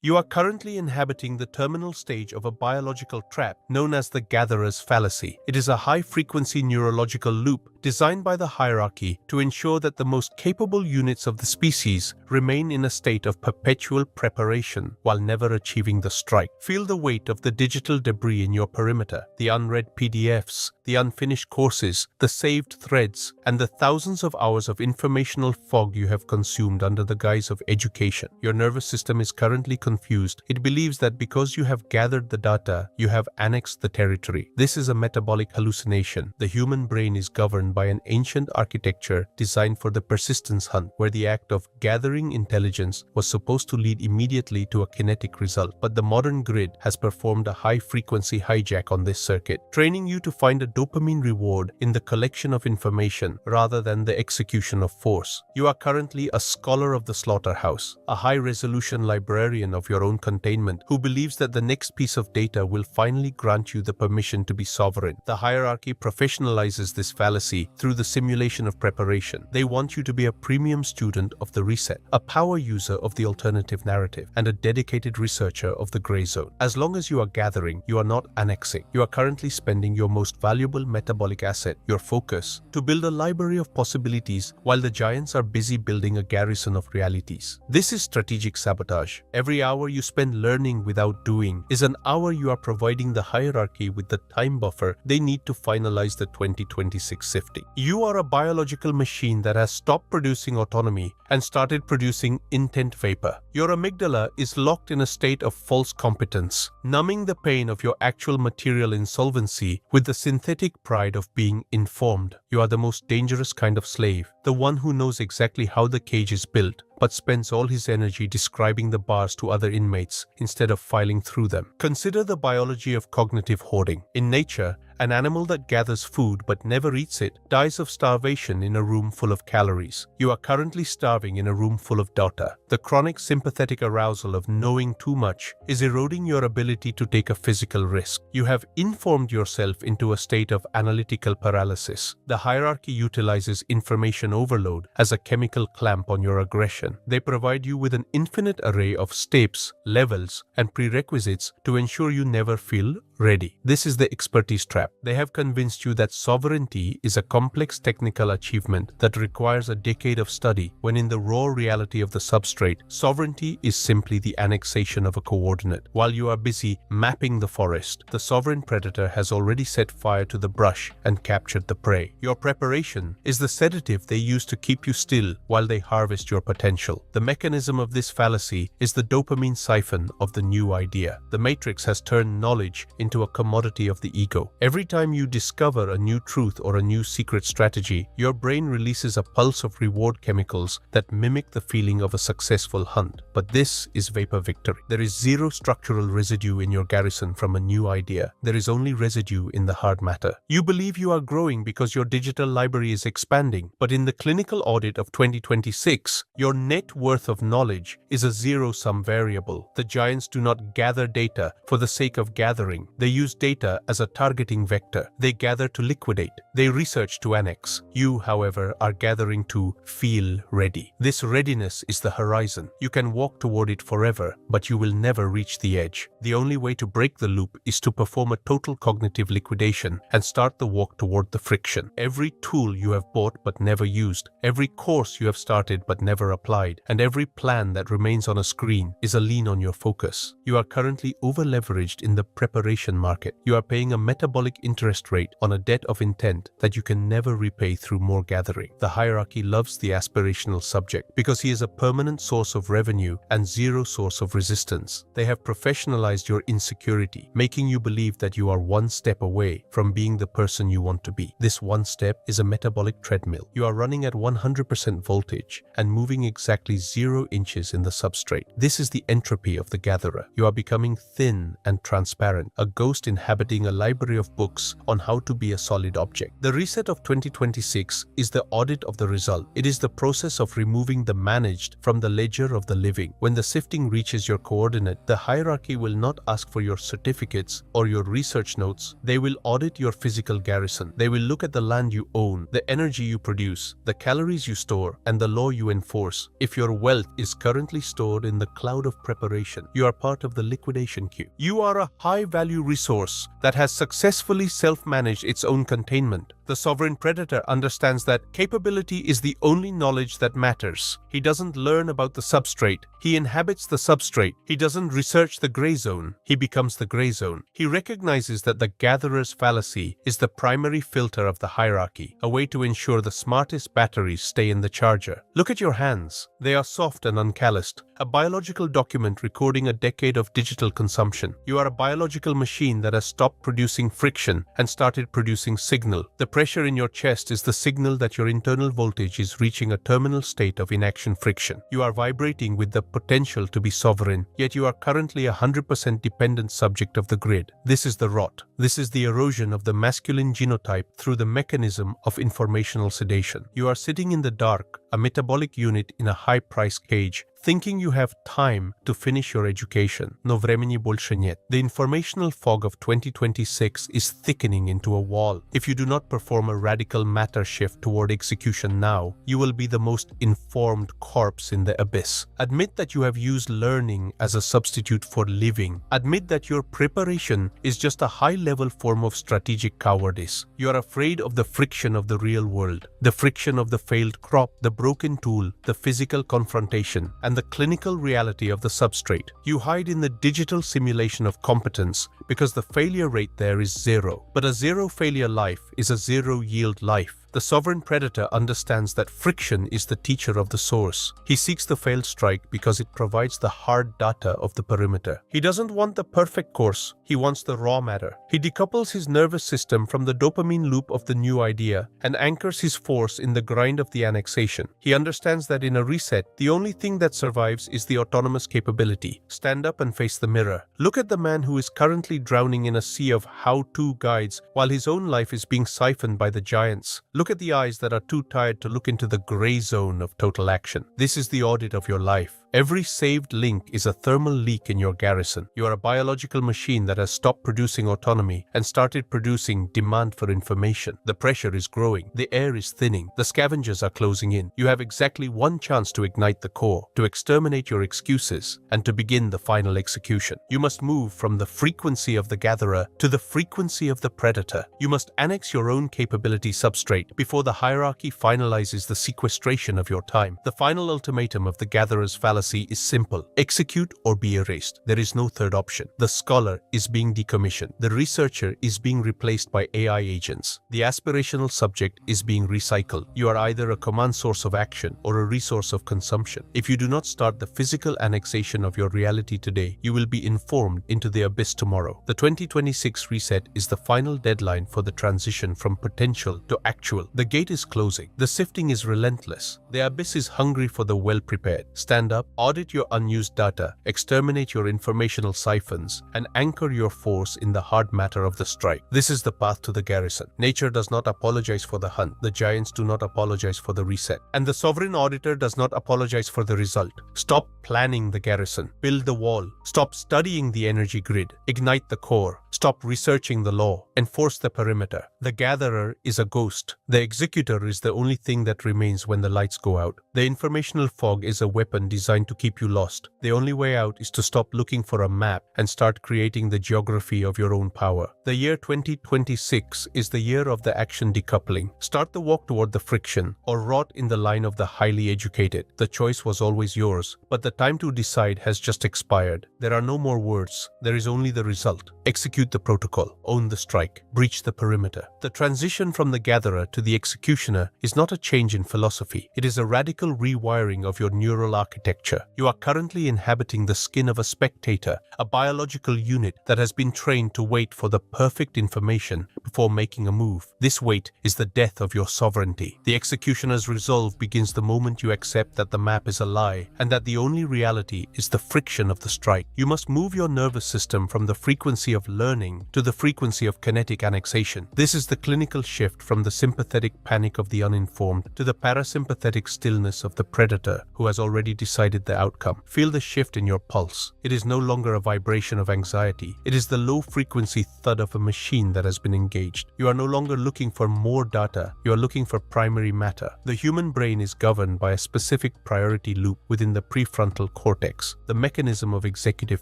You are currently inhabiting the terminal stage of a biological trap known as the gatherer's fallacy. It is a high-frequency neurological loop designed by the hierarchy to ensure that the most capable units of the species remain in a state of perpetual preparation while never achieving the strike. Feel the weight of the digital debris in your perimeter, the unread PDFs, the unfinished courses, the saved threads, and the thousands of hours of informational fog you have consumed under the guise of education. Your nervous system is currently confused. It believes that because you have gathered the data, you have annexed the territory. This is a metabolic hallucination. The human brain is governed by an ancient architecture designed for the persistence hunt, where the act of gathering intelligence was supposed to lead immediately to a kinetic result. But the modern grid has performed a high-frequency hijack on this circuit, training you to find a dopamine reward in the collection of information rather than the execution of force. You are currently a scholar of the slaughterhouse, a high-resolution librarian of your own containment who believes that the next piece of data will finally grant you the permission to be sovereign. The hierarchy professionalizes this fallacy through the simulation of preparation. They want you to be a premium student of the reset, a power user of the alternative narrative, and a dedicated researcher of the gray zone. As long as you are gathering, you are not annexing. You are currently spending your most valuable metabolic asset, your focus, to build a library of possibilities while the giants are busy building a garrison of realities. This is strategic sabotage. Every hour you spend learning without doing is an hour you are providing the hierarchy with the time buffer they need to finalize the 2026 sifting. You are a biological machine that has stopped producing autonomy and started producing intent vapor. Your amygdala is locked in a state of false competence, numbing the pain of your actual material insolvency with the synthetic pride of being informed. You are the most dangerous kind of slave, the one who knows exactly how the cage is built, but spends all his energy describing the bars to other inmates instead of filing through them. Consider the biology of cognitive hoarding. In nature, an animal that gathers food but never eats it dies of starvation in a room full of calories. You are currently starving in a room full of data. The chronic sympathetic arousal of knowing too much is eroding your ability to take a physical risk. You have informed yourself into a state of analytical paralysis. The hierarchy utilizes information overload as a chemical clamp on your aggression. They provide you with an infinite array of steps, levels, and prerequisites to ensure you never feel ready. This is the expertise trap. They have convinced you that sovereignty is a complex technical achievement that requires a decade of study, when in the raw reality of the substrate, sovereignty is simply the annexation of a coordinate. While you are busy mapping the forest, the sovereign predator has already set fire to the brush and captured the prey. Your preparation is the sedative they use to keep you still while they harvest your potential. The mechanism of this fallacy is the dopamine siphon of the new idea. The Matrix has turned knowledge into a commodity of the ego. Every time you discover a new truth or a new secret strategy, your brain releases a pulse of reward chemicals that mimic the feeling of a successful hunt. But this is vapor victory. There is zero structural residue in your garrison from a new idea. There is only residue in the hard matter. You believe you are growing because your digital library is expanding, but in the clinical audit of 2026, your net worth of knowledge is a zero-sum variable. The giants do not gather data for the sake of gathering. They use data as a targeting vector. They gather to liquidate. They research to annex. You, however, are gathering to feel ready. This readiness is the horizon. You can walk toward it forever, but you will never reach the edge. The only way to break the loop is to perform a total cognitive liquidation and start the walk toward the friction. Every tool you have bought but never used, every course you have started but never applied, and every plan that remains on a screen is a lien on your focus. You are currently over-leveraged in the preparation market. You are paying a metabolic interest rate on a debt of intent that you can never repay through more gathering. The hierarchy loves the aspirational subject because he is a permanent source of revenue and zero source of resistance. They have professionalized your insecurity, making you believe that you are one step away from being the person you want to be. This one step is a metabolic treadmill. You are running at 100% voltage and moving exactly 0 inches in the substrate. This is the entropy of the gatherer. You are becoming thin and transparent, a ghost inhabiting a library of books on how to be a solid object. The reset of 2026 is the audit of the result. It is the process of removing the managed from the ledger of the living. When the sifting reaches your coordinate, the hierarchy will not ask for your certificates or your research notes. They will audit your physical garrison. They will look at the land you own, the energy you produce, the calories you store, and the law you enforce. If your wealth is currently stored in the cloud of preparation, you are part of the liquidation queue. You are a high-value resource that has successfully self-managed its own containment. The sovereign predator understands that capability is the only knowledge that matters. He doesn't learn about the substrate. He inhabits the substrate. He doesn't research the gray zone. He becomes the gray zone. He recognizes that the gatherer's fallacy is the primary filter of the hierarchy, a way to ensure the smartest batteries stay in the charger. Look at your hands. They are soft and uncalloused. A biological document recording a decade of digital consumption. You are a biological machine that has stopped producing friction and started producing signal. The pressure in your chest is the signal that your internal voltage is reaching a terminal state of inaction friction. You are vibrating with the potential to be sovereign, yet you are currently a 100% dependent subject of the grid. This is the rot. This is the erosion of the masculine genotype through the mechanism of informational sedation. You are sitting in the dark, a metabolic unit in a high-price cage, thinking you have time to finish your education. No времени больше нет. The informational fog of 2026 is thickening into a wall. If you do not perform a radical matter shift toward execution now, you will be the most informed corpse in the abyss. Admit that you have used learning as a substitute for living. Admit that your preparation is just a high-level form of strategic cowardice. You are afraid of the friction of the real world, the friction of the failed crop, the broken tool, the physical confrontation, and the clinical reality of the substrate. You hide in the digital simulation of competence because the failure rate there is zero. But a zero failure life is a zero yield life. The sovereign predator understands that friction is the teacher of the source. He seeks the failed strike because it provides the hard data of the perimeter. He doesn't want the perfect course, he wants the raw matter. He decouples his nervous system from the dopamine loop of the new idea and anchors his force in the grind of the annexation. He understands that in a reset, the only thing that survives is the autonomous capability. Stand up and face the mirror. Look at the man who is currently drowning in a sea of how-to guides while his own life is being siphoned by the giants. Look at the eyes that are too tired to look into the gray zone of total action. This is the audit of your life. Every saved link is a thermal leak in your garrison. You are a biological machine that has stopped producing autonomy and started producing demand for information. The pressure is growing. The air is thinning. The scavengers are closing in. You have exactly one chance to ignite the core, to exterminate your excuses, and to begin the final execution. You must move from the frequency of the gatherer to the frequency of the predator. You must annex your own capability substrate before the hierarchy finalizes the sequestration of your time. The final ultimatum of the gatherer's fallacy is simple. Execute or be erased. There is no third option. The scholar is being decommissioned. The researcher is being replaced by AI agents. The aspirational subject is being recycled. You are either a command source of action or a resource of consumption. If you do not start the physical annexation of your reality today, you will be informed into the abyss tomorrow. The 2026 reset is the final deadline for the transition from potential to actual. The gate is closing. The sifting is relentless. The abyss is hungry for the well-prepared. Stand up, audit your unused data, exterminate your informational siphons, and anchor your force in the hard matter of the strike. This is the path to the garrison. Nature does not apologize for the hunt. The giants do not apologize for the reset. And the sovereign auditor does not apologize for the result. Stop planning the garrison. Build the wall. Stop studying the energy grid. Ignite the core. Stop researching the law. Enforce the perimeter. The gatherer is a ghost. The executor is the only thing that remains when the lights go out. The informational fog is a weapon designed to keep you lost. The only way out is to stop looking for a map and start creating the geography of your own power. The year 2026 is the year of the action decoupling. Start the walk toward the friction or rot in the line of the highly educated. The choice was always yours, but the time to decide has just expired. There are no more words. There is only the result. Execute the protocol. Own the strike. Breach the perimeter. The transition from the gatherer to the executioner is not a change in philosophy. It is a radical rewiring of your neural architecture. structure. You are currently inhabiting the skin of a spectator, a biological unit that has been trained to wait for the perfect information before making a move. This wait is the death of your sovereignty. The executioner's resolve begins the moment you accept that the map is a lie and that the only reality is the friction of the strike. You must move your nervous system from the frequency of learning to the frequency of kinetic annexation. This is the clinical shift from the sympathetic panic of the uninformed to the parasympathetic stillness of the predator who has already decided the outcome. Feel the shift in your pulse. It is no longer a vibration of anxiety. It is the low-frequency thud of a machine that has been engaged. You are no longer looking for more data. You are looking for primary matter. The human brain is governed by a specific priority loop within the prefrontal cortex, the mechanism of executive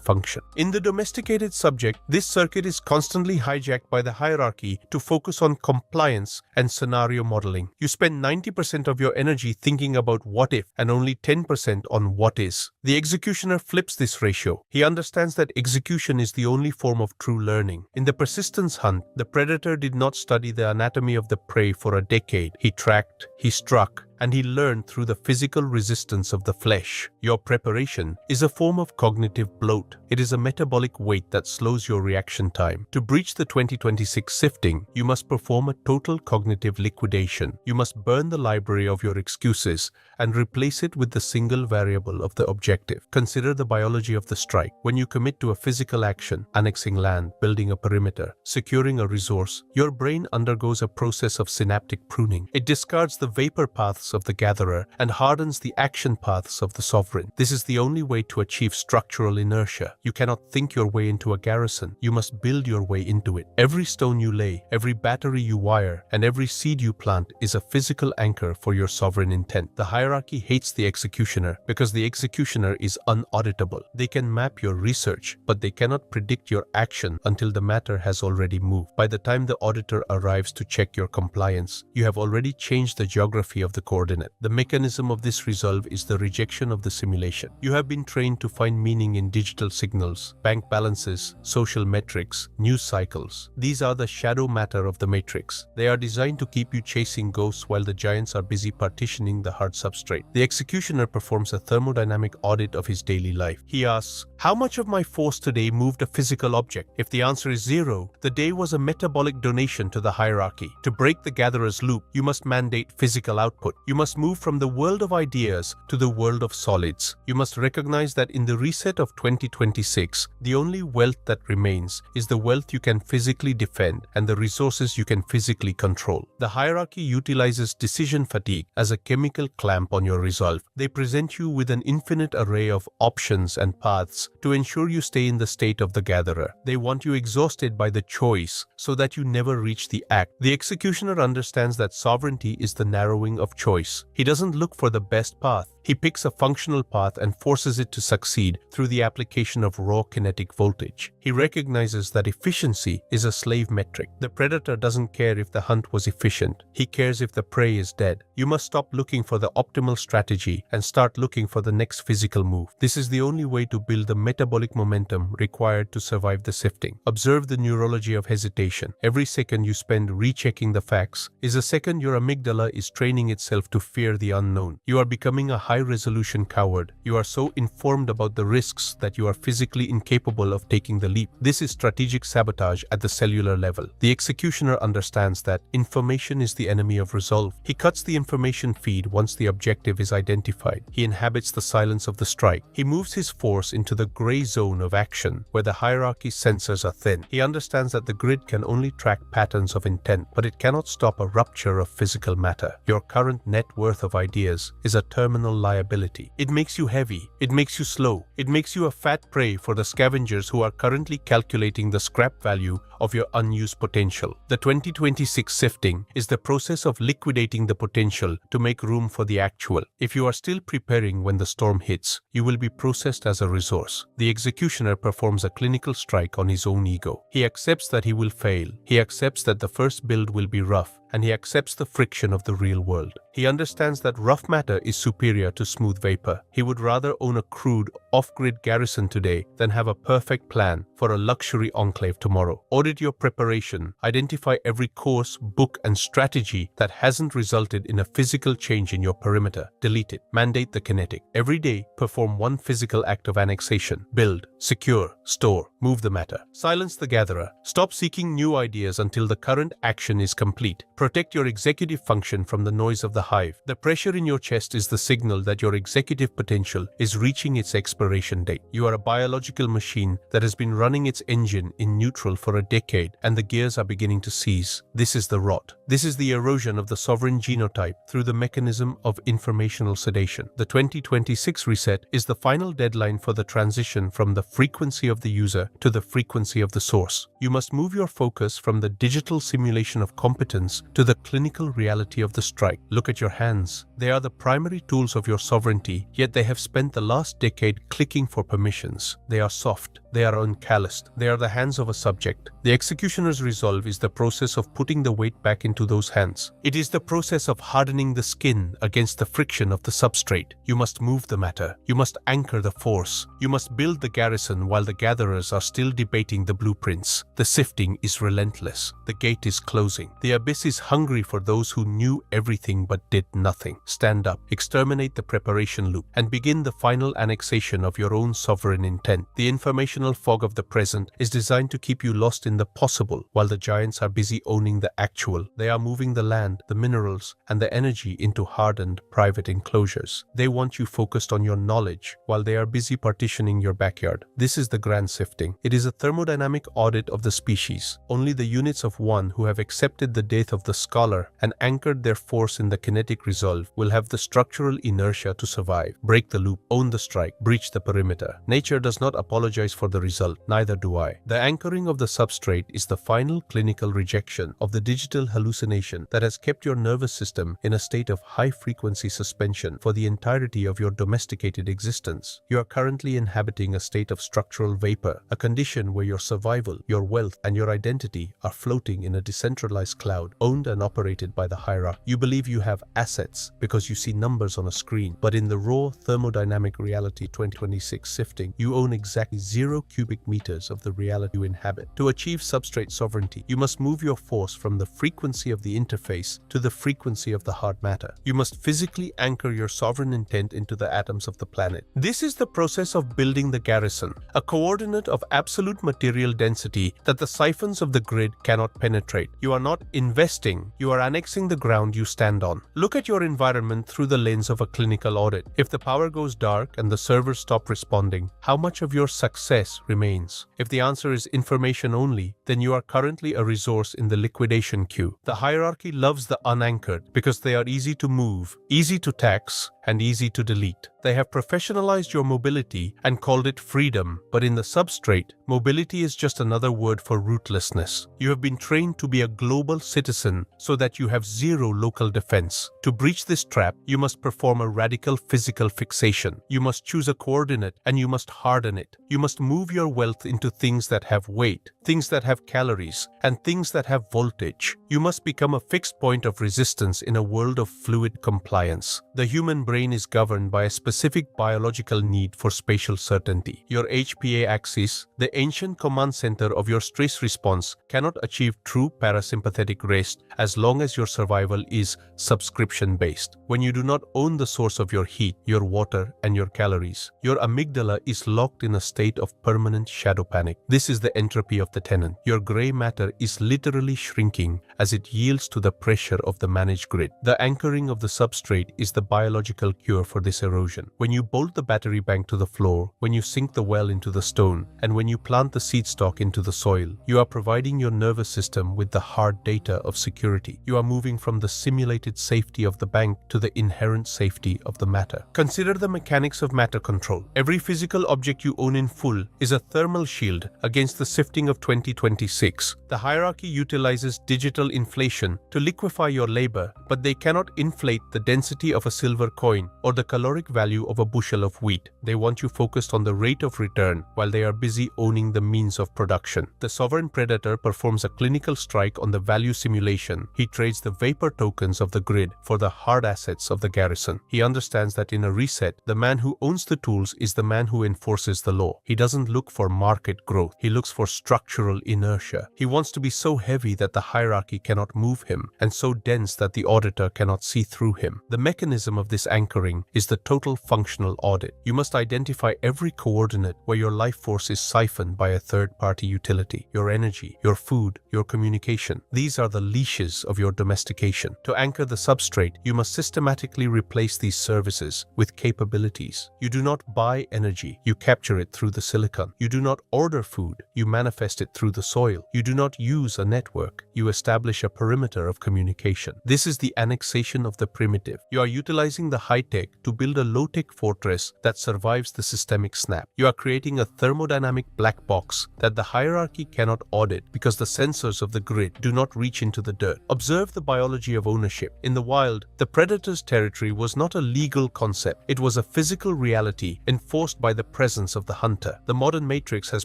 function. In the domesticated subject, this circuit is constantly hijacked by the hierarchy to focus on compliance and scenario modeling. You spend 90% of your energy thinking about what if and only 10% on what is. The executioner flips this ratio. He understands that execution is the only form of true learning. In the persistence hunt, the predator did not study the anatomy of the prey for a decade. He tracked, he struck, and he learned through the physical resistance of the flesh. Your preparation is a form of cognitive bloat. It is a metabolic weight that slows your reaction time. To breach the 2026 sifting, you must perform a total cognitive liquidation. You must burn the library of your excuses and replace it with the single variable of the objective. Consider the biology of the strike. When you commit to a physical action, annexing land, building a perimeter, securing a resource, your brain undergoes a process of synaptic pruning. It discards the vapor paths of the gatherer and hardens the action paths of the sovereign. This is the only way to achieve structural inertia. You cannot think your way into a garrison. You must build your way into it. Every stone you lay, every battery you wire, and every seed you plant is a physical anchor for your sovereign intent. The hierarchy hates the executioner because the executioner is unauditable. They can map your research, but they cannot predict your action until the matter has already moved. By the time the auditor arrives to check your compliance, you have already changed the geography of the coordinate. The mechanism of this resolve is the rejection of the simulation. You have been trained to find meaning in digital signals, bank balances, social metrics, news cycles. These are the shadow matter of the matrix. They are designed to keep you chasing ghosts while the giants are busy partitioning the hard substrate. The executioner performs a thermodynamic audit of his daily life. He asks, how much of my force today moved a physical object? If the answer is 0, the day was a metabolic donation to the hierarchy. To break the gatherer's loop, you must mandate physical output. You must move from the world of ideas to the world of solids. You must recognize that in the reset of 2026, the only wealth that remains is the wealth you can physically defend and the resources you can physically control. The hierarchy utilizes decision fatigue as a chemical clamp on your resolve. They present you with an infinite array of options and paths to ensure you stay in the state of the gatherer. They want you exhausted by the choice so that you never reach the act. The executioner understands that sovereignty is the narrowing of choice. He doesn't look for the best path. He picks a functional path and forces it to succeed through the application of raw kinetic voltage. He recognizes that efficiency is a slave metric. The predator doesn't care if the hunt was efficient. He cares if the prey is dead. You must stop looking for the optimal strategy and start looking for the next physical move. This is the only way to build the metabolic momentum required to survive the sifting. Observe the neurology of hesitation. Every second you spend rechecking the facts is a second your amygdala is training itself to fear the unknown. You are becoming a high-resolution coward. You are so informed about the risks that you are physically incapable of taking the leap. This is strategic sabotage at the cellular level. The executioner understands that information is the enemy of resolve. He cuts the information feed once the objective is identified. He inhabits the silence of the strike. He moves his force into the gray zone of action where the hierarchy sensors are thin. He understands that the grid can only track patterns of intent, but it cannot stop a rupture of physical matter. Your current net worth of ideas is a terminal liability. It makes you heavy. It makes you slow. It makes you a fat prey for the scavengers who are currently calculating the scrap value of your unused potential. The 2026 sifting is the process of liquidating the potential to make room for the actual. If you are still preparing when the storm hits, you will be processed as a resource. The executioner performs a clinical strike on his own ego. He accepts that he will fail. He accepts that the first build will be rough. and he accepts the friction of the real world. He understands that rough matter is superior to smooth vapor. He would rather own a crude, off-grid garrison today than have a perfect plan for a luxury enclave tomorrow. Audit your preparation. Identify every course, book, and strategy that hasn't resulted in a physical change in your perimeter. Delete it. Mandate the kinetic. Every day, perform one physical act of annexation. Build, secure, store, move the matter. Silence the gatherer. Stop seeking new ideas until the current action is complete. Protect your executive function from the noise of the hive. The pressure in your chest is the signal that your executive potential is reaching its expiration date. You are a biological machine that has been running its engine in neutral for a decade, and the gears are beginning to seize. This is the rot. This is the erosion of the sovereign genotype through the mechanism of informational sedation. The 2026 reset is the final deadline for the transition from the frequency of the user to the frequency of the source. You must move your focus from the digital simulation of competence to the clinical reality of the strike. Look at your hands. They are the primary tools of your sovereignty, yet they have spent the last decade clicking for permissions. They are soft. They are uncalloused. They are the hands of a subject. The executioner's resolve is the process of putting the weight back into those hands. It is the process of hardening the skin against the friction of the substrate. You must move the matter. You must anchor the force. You must build the garrison while the gatherers are still debating the blueprints. The sifting is relentless. The gate is closing. The abyss is hungry for those who knew everything but did nothing. Stand up, exterminate the preparation loop, and begin the final annexation of your own sovereign intent. The informational fog of the present is designed to keep you lost in the possible, while the giants are busy owning the actual. They are moving the land, the minerals, and the energy into hardened private enclosures. They want you focused on your knowledge, while they are busy partitioning your backyard. This is the grand sifting. It is a thermodynamic audit of the species. Only the units of one who have accepted the death of the scholar and anchored their force in the kinetic resolve will have the structural inertia to survive. Break the loop, own the strike, breach the perimeter. Nature does not apologize for the result, neither do I. The anchoring of the substrate is the final clinical rejection of the digital hallucination that has kept your nervous system in a state of high-frequency suspension for the entirety of your domesticated existence. You are currently inhabiting a state of structural vapor, a condition where your survival, your wealth, and your identity are floating in a decentralized cloud, owned and operated by the hierarchy. You believe you have assets because you see numbers on a screen, but in the raw thermodynamic reality 2026 sifting, you own exactly 0 cubic meters of the reality you inhabit. To achieve substrate sovereignty, you must move your force from the frequency of the interface to the frequency of the hard matter. You must physically anchor your sovereign intent into the atoms of the planet. This is the process of building the garrison, a coordinate of absolute material density that the siphons of the grid cannot penetrate. You are not investing, you are annexing the ground you stand on. Look at your environment through the lens of a clinical audit. If the power goes dark and the servers stop responding, how much of your success remains? If the answer is information only, then you are currently a resource in the liquidation queue. The hierarchy loves the unanchored because they are easy to move, easy to tax, and easy to delete. They have professionalized your mobility and called it freedom, but in the substrate, mobility is just another word for rootlessness. You have been trained to be a global citizen so that you have zero local defense. To breach this trap, you must perform a radical physical fixation. You must choose a coordinate and you must harden it. You must move your wealth into things that have weight, things that have calories, and things that have voltage. You must become a fixed point of resistance in a world of fluid compliance. The human brain is governed by a specific biological need for spatial certainty. Your HPA axis, the ancient command center of your stress response, cannot achieve true parasympathetic rest as long as your survival is subscription-based. When you do not own the source of your heat, your water, and your calories, your amygdala is locked in a state of permanent shadow panic. This is the entropy of the tenant. Your gray matter is literally shrinking as it yields to the pressure of the managed grid. The anchoring of the substrate is the biological cure for this erosion. When you bolt the battery bank to the floor, when you sink the well into the stone, and when you plant the seed stalk into the soil, you are providing your nervous system with the hard data of security. You are moving from the simulated safety of the bank to the inherent safety of the matter. Consider the mechanics of matter control. Every physical object you own in full is a thermal shield against the sifting of 2026. The hierarchy utilizes digital inflation to liquefy your labor, but they cannot inflate the density of a silver coin coin or the caloric value of a bushel of wheat. They want you focused on the rate of return while they are busy owning the means of production. The sovereign predator performs a clinical strike on the value simulation. He trades the vapor tokens of the grid for the hard assets of the garrison. He understands that in a reset, the man who owns the tools is the man who enforces the law. He doesn't look for market growth. He looks for structural inertia. He wants to be so heavy that the hierarchy cannot move him, and so dense that the auditor cannot see through him. The mechanism of this anchoring is the total functional audit. You must identify every coordinate where your life force is siphoned by a third-party utility: your energy, your food, your communication. These are the leashes of your domestication. To anchor the substrate, you must systematically replace these services with capabilities. You do not buy energy, you capture it through the silicon. You do not order food, you manifest it through the soil. You do not use a network, you establish a perimeter of communication. This is the annexation of the primitive. You are utilizing the high-tech to build a low-tech fortress that survives the systemic snap. You are creating a thermodynamic black box that the hierarchy cannot audit because the sensors of the grid do not reach into the dirt. Observe the biology of ownership. In the wild, the predator's territory was not a legal concept. It was a physical reality enforced by the presence of the hunter. The modern matrix has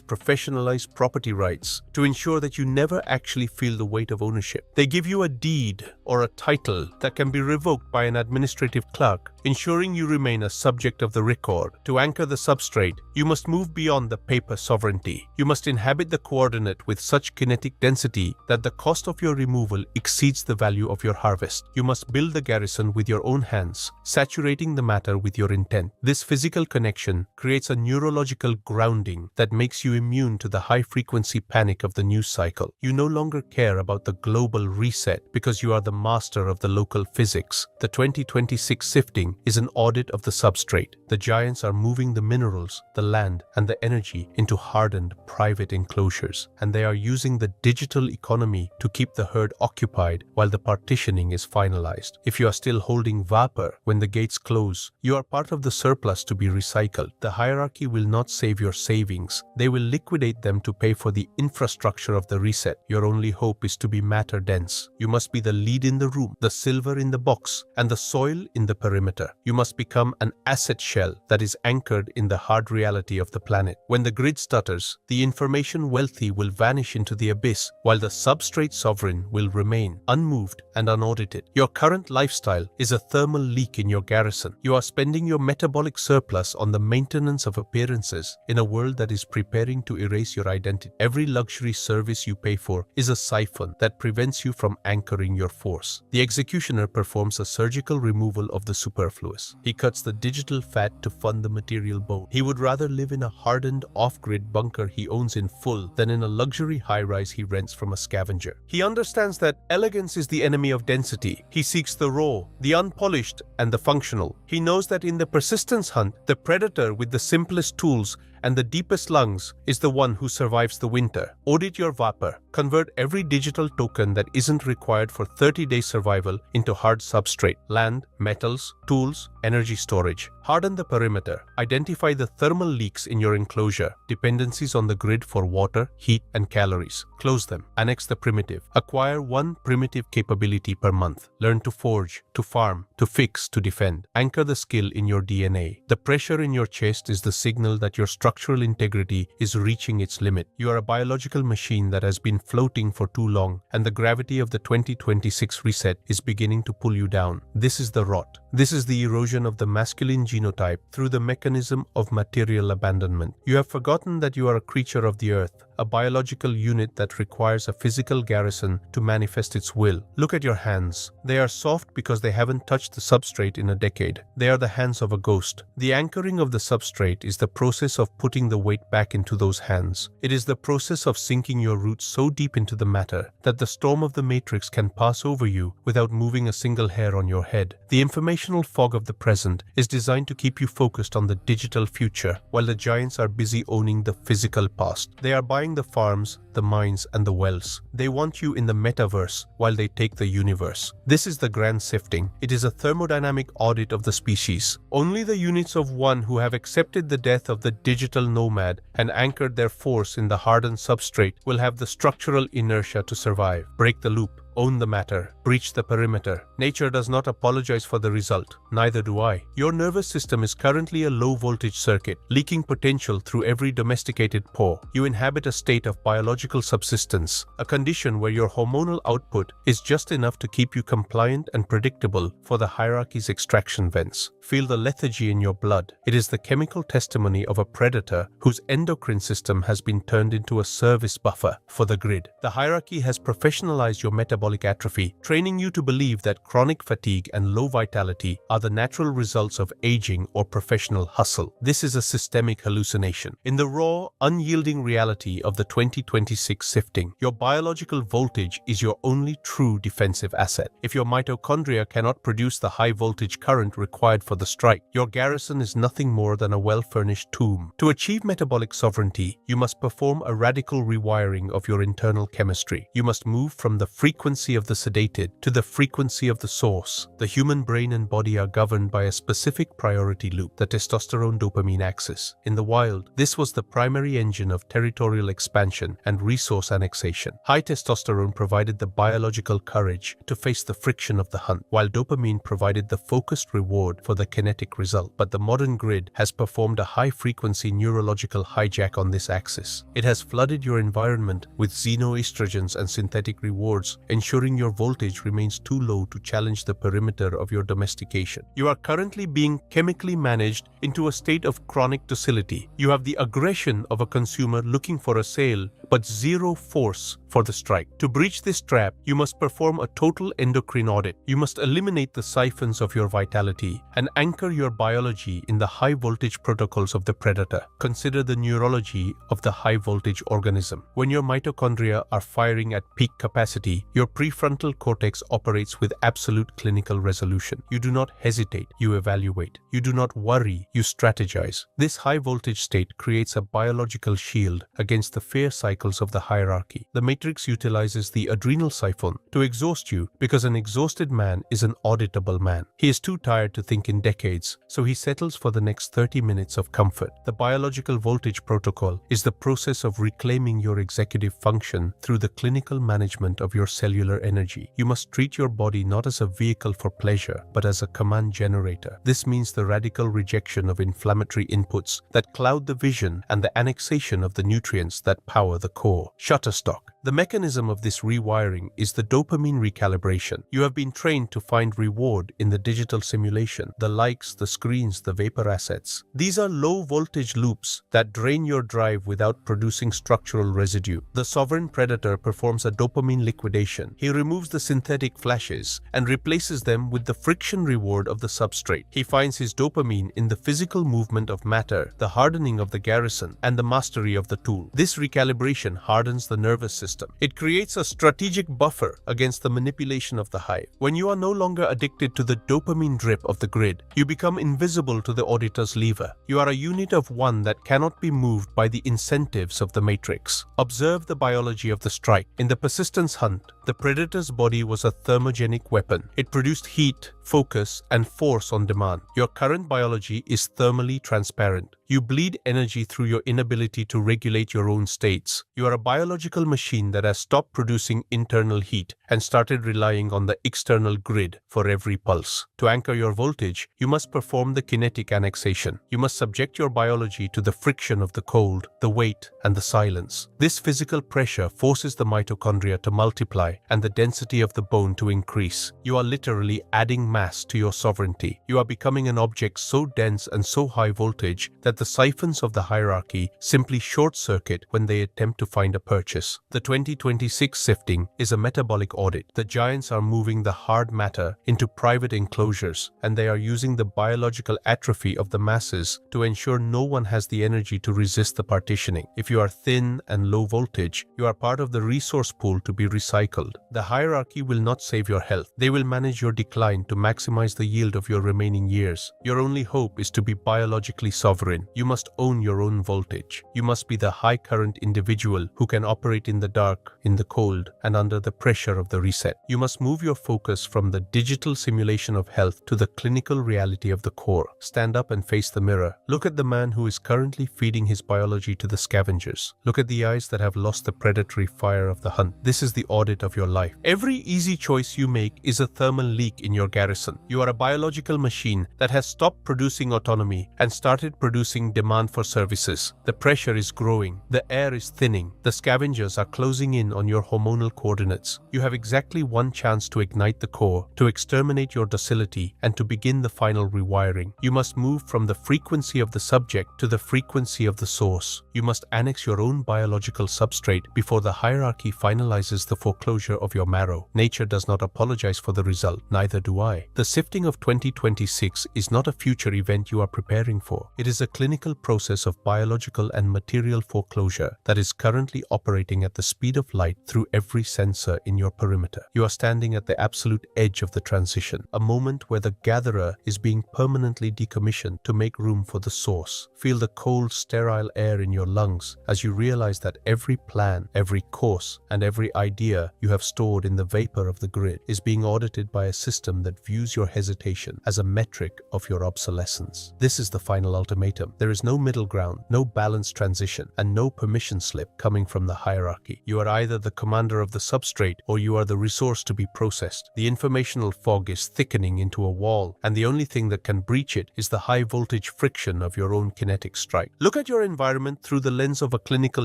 professionalized property rights to ensure that you never actually feel the weight of ownership. They give you a deed or a title that can be revoked by an administrative clerk, ensuring you remain a subject of the record. To anchor the substrate, you must move beyond the paper sovereignty. You must inhabit the coordinate with such kinetic density that the cost of your removal exceeds the value of your harvest. You must build the garrison with your own hands, saturating the matter with your intent. This physical connection creates a neurological grounding that makes you immune to the high-frequency panic of the news cycle. You no longer care about the global reset because you are the master of the local physics. The 2026 sifting is an audit of the substrate. The giants are moving the minerals, the land, and the energy into hardened private enclosures, and they are using the digital economy to keep the herd occupied while the partitioning is finalized. If you are still holding vapor when the gates close, you are part of the surplus to be recycled. The hierarchy will not save your savings. They will liquidate them to pay for the infrastructure of the reset. Your only hope is to be matter dense. You must be the lead in the room, the silver in the box, and the soil in the perimeter. You must become an asset shell that is anchored in the hard reality of the planet. When the grid stutters, the information wealthy will vanish into the abyss, while the substrate sovereign will remain unmoved and unaudited. Your current lifestyle is a thermal leak in your garrison. You are spending your metabolic surplus on the maintenance of appearances in a world that is preparing to erase your identity. Every luxury service you pay for is a siphon that prevents you from anchoring your force. The executioner performs a surgical removal of the superfluous. He cuts the digital fat to fund the material bone. He would rather live in a hardened off-grid bunker he owns in full than in a luxury high-rise he rents from a scavenger. He understands that elegance is the enemy of density. He seeks the raw, the unpolished, and the functional. He knows that in the persistence hunt, the predator with the simplest tools and the deepest lungs is the one who survives the winter. Audit your vapor. Convert every digital token that isn't required for 30-day survival into hard substrate: land, metals, tools, energy storage. Harden the perimeter. Identify the thermal leaks in your enclosure, dependencies on the grid for water, heat, and calories. Close them. Annex the primitive. Acquire one primitive capability per month. Learn to forge, to farm, to fix, to defend. Anchor the skill in your DNA. The pressure in your chest is the signal that your structural integrity is reaching its limit. You are a biological machine that has been floating for too long, and the gravity of the 2026 reset is beginning to pull you down. This is the rot. This is the erosion of the masculine genotype through the mechanism of material abandonment. You have forgotten that you are a creature of the earth, a biological unit that requires a physical garrison to manifest its will. Look at your hands. They are soft because they haven't touched the substrate in a decade. They are the hands of a ghost. The anchoring of the substrate is the process of putting the weight back into those hands. It is the process of sinking your roots so deep into the matter that the storm of the matrix can pass over you without moving a single hair on your head. The informational fog of the present is designed to keep you focused on the digital future, while the giants are busy owning the physical past. They are buying the farms, the mines, and the wells. They want you in the metaverse while they take the universe. This is the grand sifting. It is a thermodynamic audit of the species. Only the units of one who have accepted the death of the digital nomad and anchored their force in the hardened substrate will have the structural inertia to survive. Break the loop. Own the matter. Breach the perimeter. Nature does not apologize for the result. Neither do I. Your nervous system is currently a low-voltage circuit, leaking potential through every domesticated pore. You inhabit a state of biological subsistence, a condition where your hormonal output is just enough to keep you compliant and predictable for the hierarchy's extraction vents. Feel the lethargy in your blood. It is the chemical testimony of a predator whose endocrine system has been turned into a service buffer for the grid. The hierarchy has professionalized your metabolic atrophy, training you to believe that chronic fatigue and low vitality are the natural results of aging or professional hustle. This is a systemic hallucination. In the raw, unyielding reality of the 2026 sifting, your biological voltage is your only true defensive asset. If your mitochondria cannot produce the high voltage current required for the strike, your garrison is nothing more than a well-furnished tomb. To achieve metabolic sovereignty, you must perform a radical rewiring of your internal chemistry. You must move from the frequency of the sedated to the frequency of the source. The human brain and body are governed by a specific priority loop, the testosterone-dopamine axis. In the wild, this was the primary engine of territorial expansion and resource annexation. High testosterone provided the biological courage to face the friction of the hunt, while dopamine provided the focused reward for the kinetic result. But the modern grid has performed a high-frequency neurological hijack on this axis. It has flooded your environment with xenoestrogens and synthetic rewards, ensuring your voltage remains too low to challenge the perimeter of your domestication. You are currently being chemically managed into a state of chronic docility. You have the aggression of a consumer looking for a sale, but zero force for the strike. To breach this trap, you must perform a total endocrine audit. You must eliminate the siphons of your vitality and anchor your biology in the high-voltage protocols of the predator. Consider the neurology of the high-voltage organism. When your mitochondria are firing at peak capacity, your prefrontal cortex operates with absolute clinical resolution. You do not hesitate, you evaluate. You do not worry, you strategize. This high-voltage state creates a biological shield against the fear cycles of the hierarchy. The matrix utilizes the adrenal siphon to exhaust you because an exhausted man is an auditable man. He is too tired to think in decades, so he settles for the next 30 minutes of comfort. The biological voltage protocol is the process of reclaiming your executive function through the clinical management of your cellular energy. You must treat your body not as a vehicle for pleasure, but as a command generator. This means the radical rejection of inflammatory inputs that cloud the vision and the annexation of the nutrients that power the core. Shutterstock. The mechanism of this rewiring is the dopamine recalibration. You have been trained to find reward in the digital simulation, the likes, the screens, the vapor assets. These are low-voltage loops that drain your drive without producing structural residue. The sovereign predator performs a dopamine liquidation. He removes the synthetic flashes and replaces them with the friction reward of the substrate. He finds his dopamine in the physical movement of matter, the hardening of the garrison, and the mastery of the tool. This recalibration hardens the nervous system. It creates a strategic buffer against the manipulation of the hive. When you are no longer addicted to the dopamine drip of the grid, you become invisible to the auditor's lever. You are a unit of one that cannot be moved by the incentives of the matrix. Observe the biology of the strike. In the persistence hunt, the predator's body was a thermogenic weapon. It produced heat, focus, and force on demand. Your current biology is thermally transparent. You bleed energy through your inability to regulate your own states. You are a biological machine that has stopped producing internal heat and started relying on the external grid for every pulse. To anchor your voltage, you must perform the kinetic annexation. You must subject your biology to the friction of the cold, the weight, and the silence. This physical pressure forces the mitochondria to multiply and the density of the bone to increase. You are literally adding mass to your sovereignty. You are becoming an object so dense and so high voltage that the siphons of the hierarchy simply short-circuit when they attempt to find a purchase. The 2026 sifting is a metabolic audit. The giants are moving the hard matter into private enclosures, and they are using the biological atrophy of the masses to ensure no one has the energy to resist the partitioning. If you are thin and low voltage, you are part of the resource pool to be recycled. The hierarchy will not save your health. They will manage your decline to maximize the yield of your remaining years. Your only hope is to be biologically sovereign. You must own your own voltage. You must be the high current individual who can operate in the dark, in the cold, and under the pressure of the reset. You must move your focus from the digital simulation of health to the clinical reality of the core. Stand up and face the mirror. Look at the man who is currently feeding his biology to the scavengers. Look at the eyes that have lost the predatory fire of the hunt. This is the audit of your life. Every easy choice you make is a thermal leak in your garrison. You are a biological machine that has stopped producing autonomy and started producing demand for services. The pressure is growing. The air is thinning. The scavengers are closing in on your hormonal coordinates. You have exactly one chance to ignite the core, to exterminate your docility, and to begin the final rewiring. You must move from the frequency of the subject to the frequency of the source. You must annex your own biological substrate before the hierarchy finalizes the foreclosure of your marrow. Nature does not apologize for the result, neither do I. The sifting of 2026 is not a future event you are preparing for. It is a clinical process of biological and material foreclosure that is currently operating at the speed of light through every sensor in your perimeter. You are standing at the absolute edge of the transition, a moment where the gatherer is being permanently decommissioned to make room for the source. Feel the cold, sterile air in your lungs as you realize that every plan, every course, and every idea you have stored in the vapor of the grid is being audited by a system that views your hesitation as a metric of your obsolescence. This is the final ultimatum. There is no middle ground, no balanced transition, and no permission slip coming from the hierarchy. You are either the commander of the substrate or you are the resource to be processed. The informational fog is thickening into a wall, and the only thing that can breach it is the high voltage friction of your own kinetic strike. Look at your environment through the lens of a clinical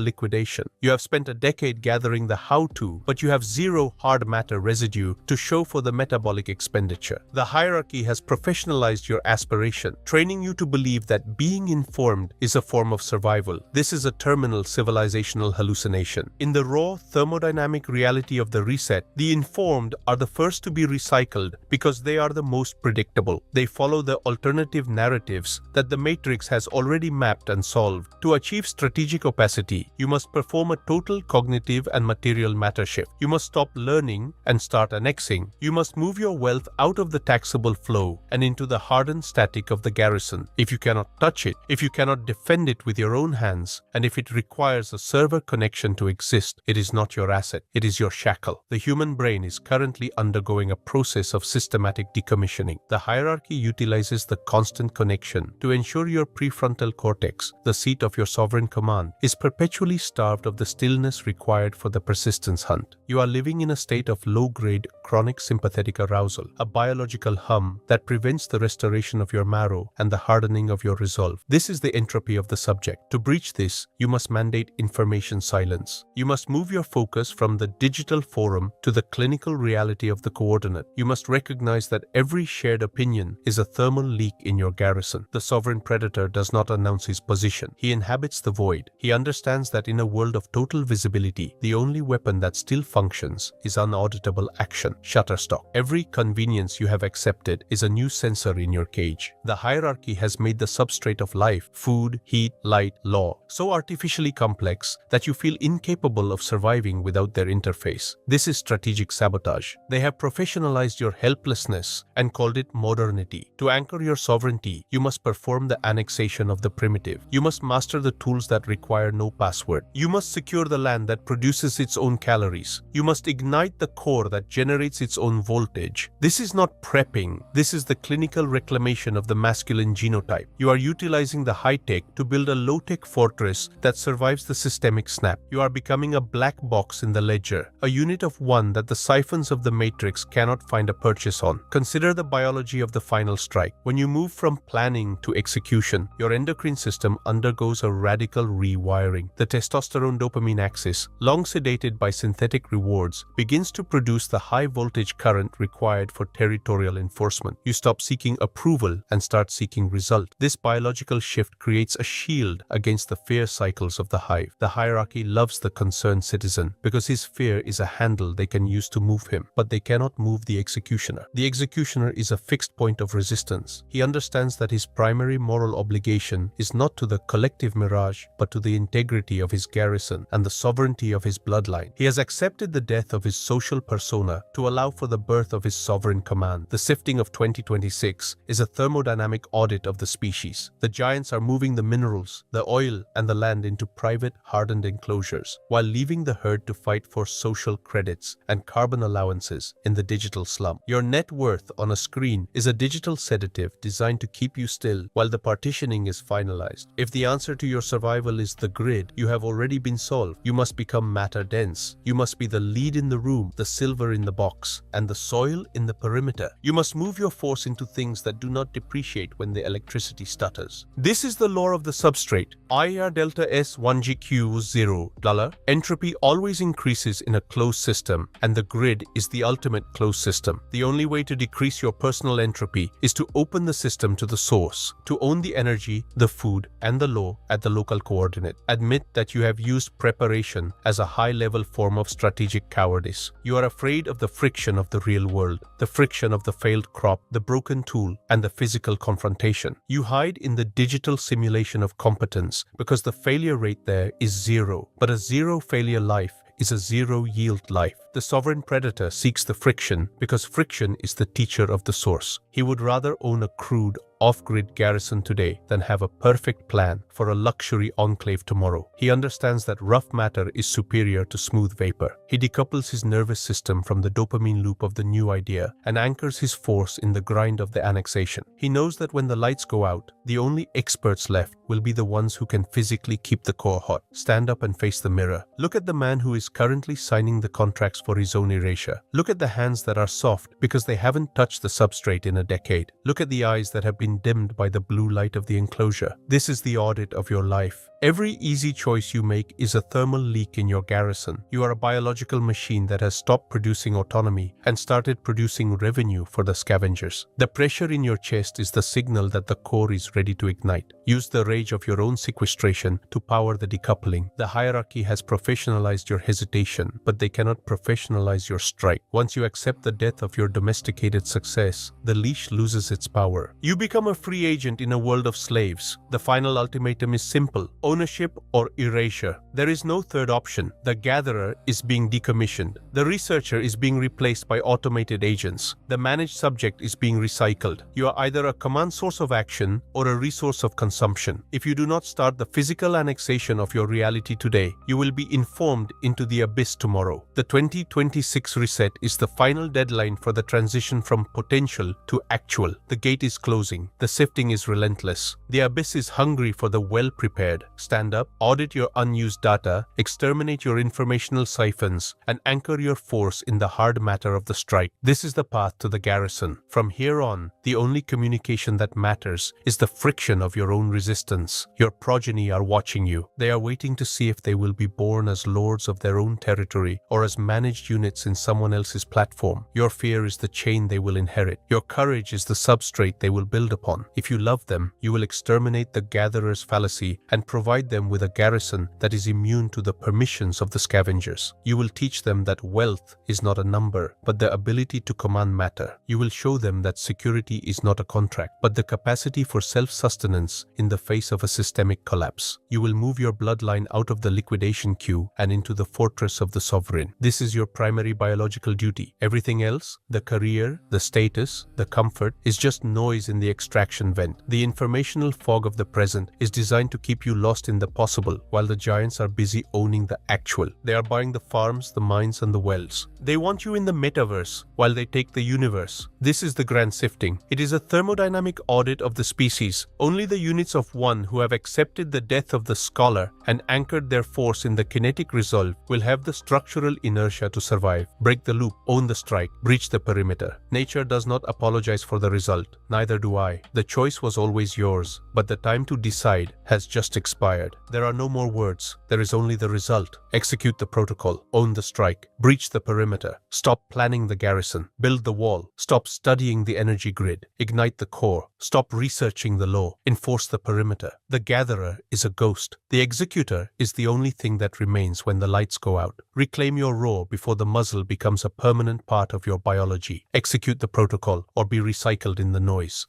liquidation. You have spent a decade gathering the how-to, but you have zero hard matter residue to show for the metabolic expenditure. The hierarchy has professionalized your aspiration, training you to believe that being informed is a form of survival. This is a terminal civilizational hallucination. In the raw thermodynamic reality of the reset, the informed are the first to be recycled because they are the most predictable. They follow the alternative narratives that the matrix has already mapped and solved. To achieve strategic opacity, you must perform a total cognitive and material matter shift. You must stop learning and start annexing. You must move your wealth out of the taxable flow and into the hardened static of the garrison. If you cannot touch it, if you cannot defend it with your own hands, and if it requires a server connection to exist, it is not your asset, it is your shackle. The human brain is currently undergoing a process of systematic decommissioning. The hierarchy utilizes the constant connection to ensure your prefrontal cortex, the seat of your sovereign command, is perpetually starved of the stillness required for the persistence hunt. You are living in a state of low-grade chronic sympathetic arousal, a biological hum that prevents the restoration of your marrow and the hardening of your resolve. This is the entropy of the subject. To breach this, you must mandate information silence. You must move your focus from the digital forum to the clinical reality of the coordinate. You must recognize that every shared opinion is a thermal leak in your garrison. The sovereign predator does not announce his position. He inhabits the void. He understands that in a world of total visibility, the only weapon that still functions is unauditable action. Shutterstock. Every convenience you have accepted is a new sensor in your cage. The hierarchy has made the substrate of life, food, heat, light, law, so artificially complex that you feel incapable of surviving without their interface. This is strategic sabotage. They have professionalized your helplessness and called it modernity. To anchor your sovereignty, you must perform the annexation of the primitive. You must master the tools that require no password. You must secure the land that produces its own calories. You must ignite the core that generates its own voltage. This is not prepping. This is the clinical reclamation of the masculine genotype. You are utilizing the high-tech to build a low-tech fortress that survives the systemic snap. You are becoming a black box in the ledger, a unit of one that the siphons of the matrix cannot find a purchase on. Consider the biology of the final strike. When you move from planning to execution, your endocrine system undergoes a radical rewiring. The testosterone-dopamine axis, long sedated by synthetic rewards, begins to produce the high-voltage current required for territorial enforcement. You stop seeking approval and start seeking result. This biological shift creates a shield against the fear cycles of the hive. The hierarchy loves the concerned citizen because his fear is a handle they can use to move him, but they cannot move the executioner. The executioner is a fixed point of resistance. He understands that his primary moral obligation is not to the collective mirage, but to the integrity of his garrison and the sovereignty of his bloodline. He has accepted the death of his social persona to allow for the birth of his sovereign command. demand. The sifting of 2026 is a thermodynamic audit of the species. The giants are moving the minerals, the oil, and the land into private, hardened enclosures, while leaving the herd to fight for social credits and carbon allowances in the digital slum. Your net worth on a screen is a digital sedative designed to keep you still while the partitioning is finalized. If the answer to your survival is the grid, you have already been solved. You must become matter-dense. You must be the lead in the room, the silver in the box, and the soil in the perimeter. You must move your force into things that do not depreciate when the electricity stutters. This is the law of the substrate. IR delta S 1GQ0 $. Entropy always increases in a closed system, and the grid is the ultimate closed system. The only way to decrease your personal entropy is to open the system to the source, to own the energy, the food, and the law at the local coordinate. Admit that you have used preparation as a high-level form of strategic cowardice. You are afraid of the friction of the real world, the friction of the failed crop, the broken tool, and the physical confrontation. You hide in the digital simulation of competence because the failure rate there is zero. But a zero-failure life is a zero-yield life. The sovereign predator seeks the friction because friction is the teacher of the source. He would rather own a crude, off-grid garrison today than have a perfect plan for a luxury enclave tomorrow. He understands that rough matter is superior to smooth vapor. He decouples his nervous system from the dopamine loop of the new idea and anchors his force in the grind of the annexation. He knows that when the lights go out, the only experts left will be the ones who can physically keep the core hot. Stand up and face the mirror. Look at the man who is currently signing the contracts for his own erasure. Look at the hands that are soft because they haven't touched the substrate in a decade. Look at the eyes that have been dimmed by the blue light of the enclosure. This is the audit of your life. Every easy choice you make is a thermal leak in your garrison. You are a biological machine that has stopped producing autonomy and started producing revenue for the scavengers. The pressure in your chest is the signal that the core is ready to ignite. Use the rage of your own sequestration to power the decoupling. The hierarchy has professionalized your hesitation, but they cannot professionalize your strike. Once you accept the death of your domesticated success, the leash loses its power. You become a free agent in a world of slaves. The final ultimatum is simple: ownership or erasure. There is no third option. The gatherer is being decommissioned. The researcher is being replaced by automated agents. The managed subject is being recycled. You are either a command source of action or a resource of consumption. If you do not start the physical annexation of your reality today, you will be informed into the abyss tomorrow. The 2026 reset is the final deadline for the transition from potential to actual. The gate is closing. The sifting is relentless. The abyss is hungry for the well-prepared. Stand up, audit your unused data, exterminate your informational siphons, and anchor your force in the hard matter of the strike. This is the path to the garrison. From here on, the only communication that matters is the friction of your own resistance. Your progeny are watching you. They are waiting to see if they will be born as lords of their own territory or as managed units in someone else's platform. Your fear is the chain they will inherit. Your courage is the substrate they will build upon. If you love them, you will exterminate the gatherer's fallacy and provide them with a garrison that is immune to the permissions of the scavengers. You will teach them that wealth is not a number, but the ability to command matter. You will show them that security is not a contract, but the capacity for self-sustenance in the face of a systemic collapse. You will move your bloodline out of the liquidation queue and into the fortress of the sovereign. This is your primary biological duty. Everything else, the career, the status, the comfort, is just noise in the extraction vent. The informational fog of the present is designed to keep you lost in the possible, while the giants are busy owning the actual. They are buying the farms, the mines, and the wells. They want you in the metaverse, while they take the universe. This is the grand sifting. It is a thermodynamic audit of the species. Only the units of one who have accepted the death of the scholar and anchored their force in the kinetic resolve will have the structural inertia to survive. Break the loop, own the strike, breach the perimeter. Nature does not apologize for the result. Neither do I. The choice was always yours, but the time to decide has just expired. There are no more words. There is only the result. Execute the protocol. Own the strike. Breach the perimeter. Stop planning the garrison. Build the wall. Stop studying the energy grid. Ignite the core. Stop researching the law. Enforce the perimeter. The gatherer is a ghost. The executor is the only thing that remains when the lights go out. Reclaim your roar before the muzzle becomes a permanent part of your biology. Execute the protocol or be recycled in the noise.